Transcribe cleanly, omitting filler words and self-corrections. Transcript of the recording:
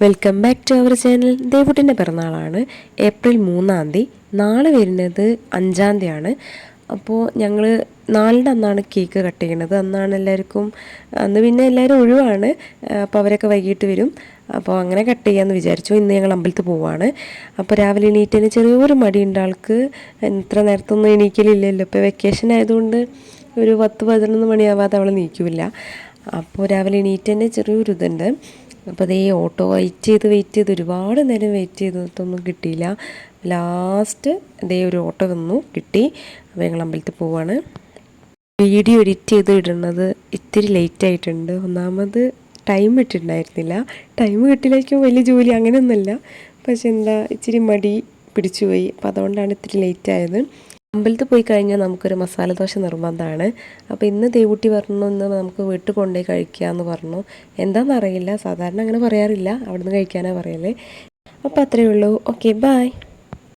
Welcome back to our channel. ദേവുട്ടിൻ്റെ പിറന്നാളാണ് April 3-ാം തീയതി. നാളെ വരുന്നത് 5-ാം തീയതിയാണ്. അപ്പോൾ ഞങ്ങൾ 4-ൻ്റെ അന്നാണ് കേക്ക് കട്ട് ചെയ്യുന്നത്. അന്നാണ് എല്ലാവർക്കും, അന്ന് പിന്നെ എല്ലാവരും ഒഴിവാണ്. അപ്പോൾ അവരൊക്കെ വൈകിട്ട് വരും. അപ്പോൾ അങ്ങനെ കട്ട് ചെയ്യാമെന്ന് വിചാരിച്ചു. ഇന്ന് ഞങ്ങൾ അമ്പലത്തിൽ പോവുകയാണ്. അപ്പോൾ രാവിലെ എണീറ്റതിന് ചെറിയൊരു മടിയുണ്ട് ആൾക്ക്. ഇത്ര നേരത്തൊന്നും എണീക്കലില്ലല്ലോ. ഇപ്പോൾ വെക്കേഷൻ ആയതുകൊണ്ട് ഒരു 10-11 മണിയാവാതെ അവൾ എണീക്കില്ല. അപ്പോൾ രാവിലെ എണീറ്റതിന് ചെറിയൊരു ഇതുണ്ട്. അപ്പോൾ അതേ ഓട്ടോ വെയിറ്റ് ചെയ്ത് ഒരുപാട് നേരം വെയിറ്റ് ചെയ്തിട്ടൊന്നും കിട്ടിയില്ല. ലാസ്റ്റ് അതേ ഒരു ഓട്ടോ വന്നു, കിട്ടി. അപ്പോൾ ഞങ്ങൾ അമ്പലത്തിൽ പോവാണ്. വീഡിയോ എഡിറ്റ് ചെയ്ത് ഇടുന്നത് ഇത്തിരി ലേറ്റ് ആയിട്ടുണ്ട്. ഒന്നാമത് ടൈം കിട്ടിയിട്ടുണ്ടായിരുന്നില്ല. ടൈം കിട്ടിയില്ലായിരിക്കും വലിയ ജോലി അങ്ങനെയൊന്നുമല്ല, പക്ഷെ എന്താ ഇച്ചിരി മടി പിടിച്ചുപോയി. അപ്പോൾ അതുകൊണ്ടാണ് ഇത്തിരി ലേറ്റ് ആയത്. അമ്പലത്തിൽ പോയി കഴിഞ്ഞാൽ നമുക്കൊരു മസാല ദോശ നിർബന്ധമാണ്. അപ്പോൾ ഇന്ന് ദേവുട്ടി പറഞ്ഞു ഇന്ന് നമുക്ക് വീട്ടിൽ കൊണ്ടുപോയി കഴിക്കാമെന്ന് പറഞ്ഞു. എന്താണെന്നറിയില്ല, സാധാരണ അങ്ങനെ പറയാറില്ല, അവിടെ നിന്ന് കഴിക്കാനാണ് പറയല്. അപ്പോൾ അത്രയേ ഉള്ളൂ. Okay, by.